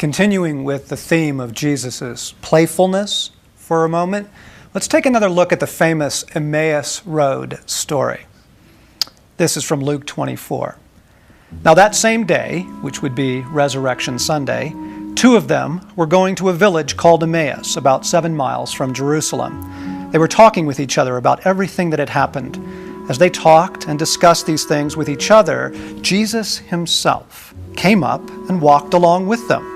Continuing with the theme of Jesus' playfulness for a moment, let's take another look at the famous Emmaus Road story. This is from Luke 24. Now that same day, which would be Resurrection Sunday, two of them were going to a village called Emmaus, about 7 miles from Jerusalem. They were talking with each other about everything that had happened. As they talked and discussed these things with each other, Jesus himself came up and walked along with them,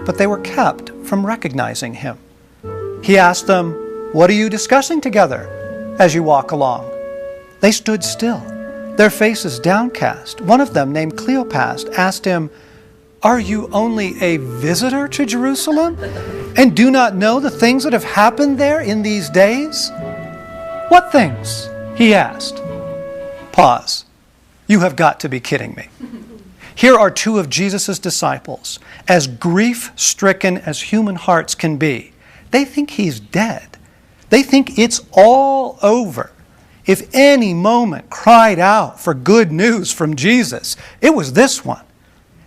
but they were kept from recognizing him. He asked them, "What are you discussing together as you walk along?" They stood still, their faces downcast. One of them, named Cleopas, asked him, "Are you only a visitor to Jerusalem and do not know the things that have happened there in these days?" "What things?" he asked. Pause. You have got to be kidding me. Here are two of Jesus' disciples, as grief-stricken as human hearts can be. They think he's dead. They think it's all over. If any moment cried out for good news from Jesus, it was this one.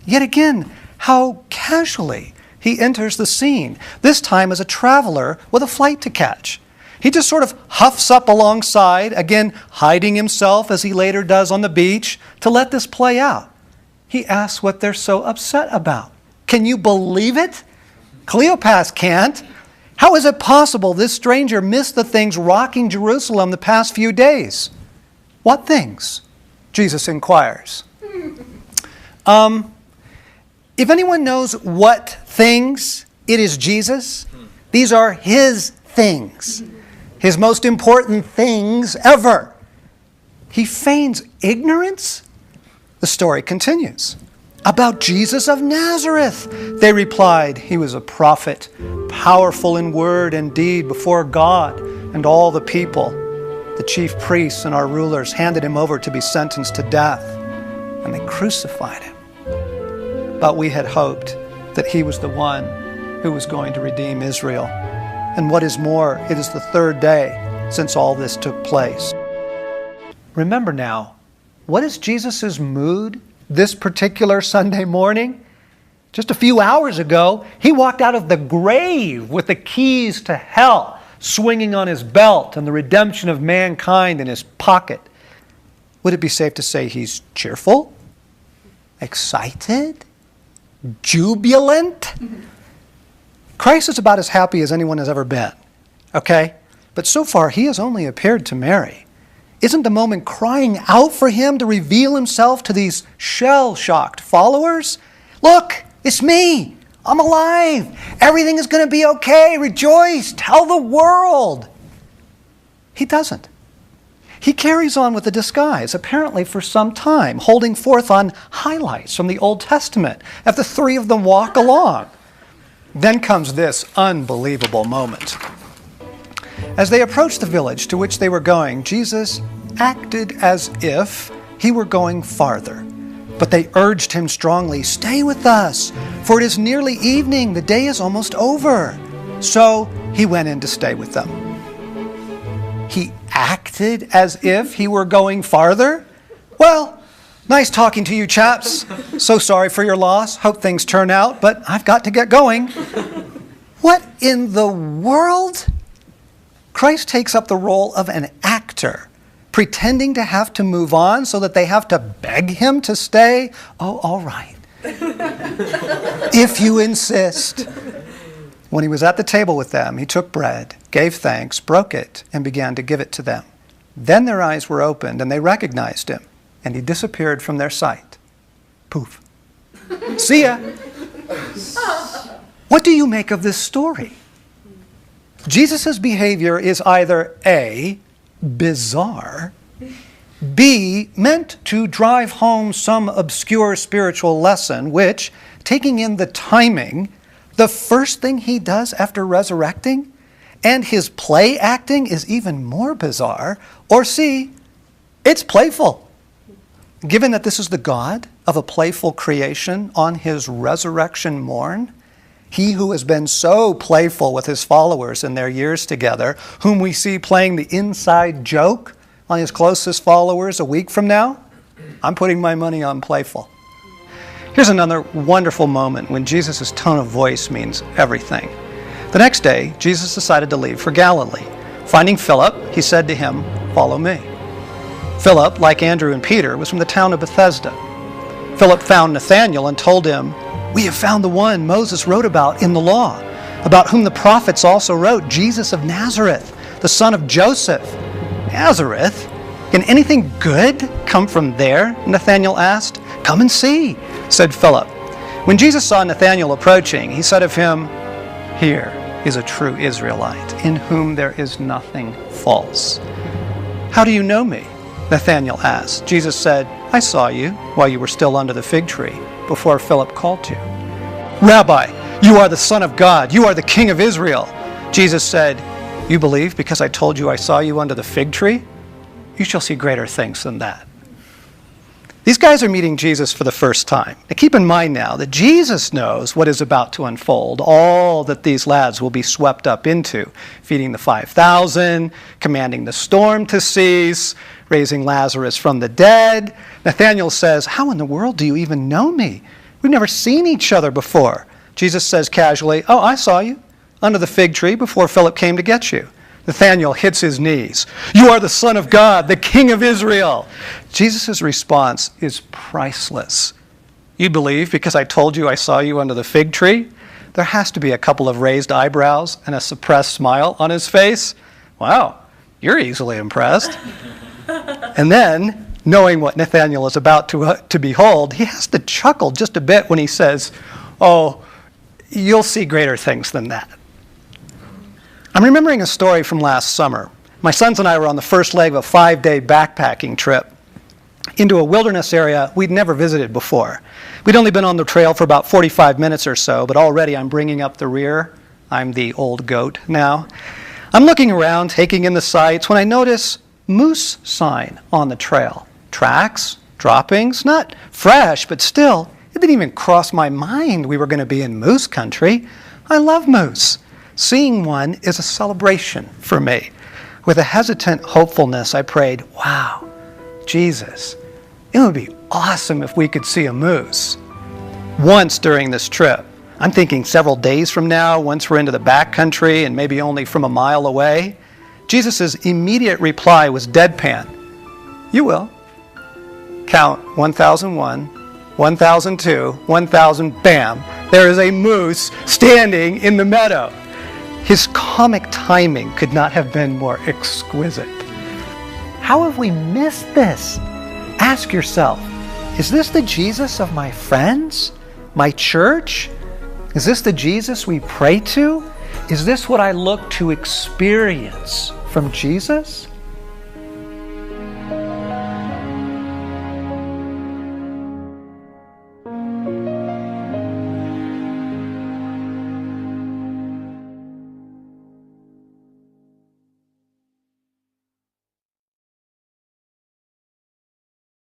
Yet again, how casually he enters the scene, this time as a traveler with a flight to catch. He just sort of huffs up alongside, again hiding himself as he later does on the beach, to let this play out. He asks what they're so upset about. Can you believe it? Cleopas can't. How is it possible this stranger missed the things rocking Jerusalem the past few days? What things? Jesus inquires. If anyone knows what things, it is Jesus. These are his things. His most important things ever. He feigns ignorance? The story continues. About Jesus of Nazareth, they replied. He was a prophet, powerful in word and deed before God and all the people. The chief priests and our rulers handed him over to be sentenced to death, and they crucified him. But we had hoped that he was the one who was going to redeem Israel. And what is more, it is the third day since all this took place. Remember now, what is Jesus' mood this particular Sunday morning? Just a few hours ago, he walked out of the grave with the keys to hell swinging on his belt and the redemption of mankind in his pocket. Would it be safe to say he's cheerful? Excited? Jubilant? Christ is about as happy as anyone has ever been, okay? But so far, he has only appeared to Mary. Isn't the moment crying out for him to reveal himself to these shell-shocked followers? Look, it's me. I'm alive. Everything is going to be okay. Rejoice. Tell the world. He doesn't. He carries on with the disguise, apparently for some time, holding forth on highlights from the Old Testament as the three of them walk along. Then comes this unbelievable moment. As they approached the village to which they were going, Jesus acted as if he were going farther. But they urged him strongly, "Stay with us, for it is nearly evening. The day is almost over." So he went in to stay with them. He acted as if he were going farther? Well, nice talking to you chaps. So sorry for your loss. Hope things turn out, but I've got to get going. What in the world? Christ takes up the role of an actor, pretending to have to move on so that they have to beg him to stay. Oh, all right. If you insist. When he was at the table with them, he took bread, gave thanks, broke it, and began to give it to them. Then their eyes were opened, and they recognized him, and he disappeared from their sight. Poof. See ya. What do you make of this story? Jesus' behavior is either A, bizarre, B, meant to drive home some obscure spiritual lesson, which, taking in the timing, the first thing he does after resurrecting, and his play acting is even more bizarre, or C, it's playful. Given that this is the God of a playful creation on his resurrection morn, he who has been so playful with his followers in their years together, whom we see playing the inside joke on his closest followers a week from now, I'm putting my money on playful. Here's another wonderful moment when Jesus' tone of voice means everything. The next day, Jesus decided to leave for Galilee. Finding Philip, he said to him, "Follow me." Philip, like Andrew and Peter, was from the town of Bethsaida. Philip found Nathanael and told him, "We have found the one Moses wrote about in the law, about whom the prophets also wrote, Jesus of Nazareth, the son of Joseph." "Nazareth? Can anything good come from there?" Nathanael asked. "Come and see," said Philip. When Jesus saw Nathanael approaching, he said of him, "Here is a true Israelite, in whom there is nothing false." "How do you know me?" Nathanael asked. Jesus said, "I saw you while you were still under the fig tree, before Philip called you." "Rabbi, you are the Son of God. You are the King of Israel." Jesus said, "You believe because I told you I saw you under the fig tree? You shall see greater things than that." These guys are meeting Jesus for the first time. Now keep in mind now that Jesus knows what is about to unfold, all that these lads will be swept up into, feeding the 5,000, commanding the storm to cease, raising Lazarus from the dead. Nathanael says, "How in the world do you even know me? We've never seen each other before." Jesus says casually, "Oh, I saw you under the fig tree before Philip came to get you." Nathanael hits his knees. "You are the Son of God, the King of Israel." Jesus' response is priceless. "You believe because I told you I saw you under the fig tree?" There has to be a couple of raised eyebrows and a suppressed smile on his face. "Wow, you're easily impressed." And then, knowing what Nathanael is about to behold, he has to chuckle just a bit when he says, "Oh, you'll see greater things than that." I'm remembering a story from last summer. My sons and I were on the first leg of a 5-day backpacking trip into a wilderness area we'd never visited before. We'd only been on the trail for about 45 minutes or so, but already I'm bringing up the rear. I'm the old goat now. I'm looking around, taking in the sights, when I notice moose sign on the trail. Tracks, droppings, not fresh, but still, it didn't even cross my mind we were going to be in moose country. I love moose. Seeing one is a celebration for me. With a hesitant hopefulness, I prayed, "Wow, Jesus, it would be awesome if we could see a moose." Once during this trip, I'm thinking several days from now, once we're into the backcountry and maybe only from a mile away, Jesus' immediate reply was deadpan. "You will. Count 1,001, 1,002, 1,000, bam, there is a moose standing in the meadow." His comic timing could not have been more exquisite. How have we missed this? Ask yourself, is this the Jesus of my friends? My church? Is this the Jesus we pray to? Is this what I look to experience from Jesus?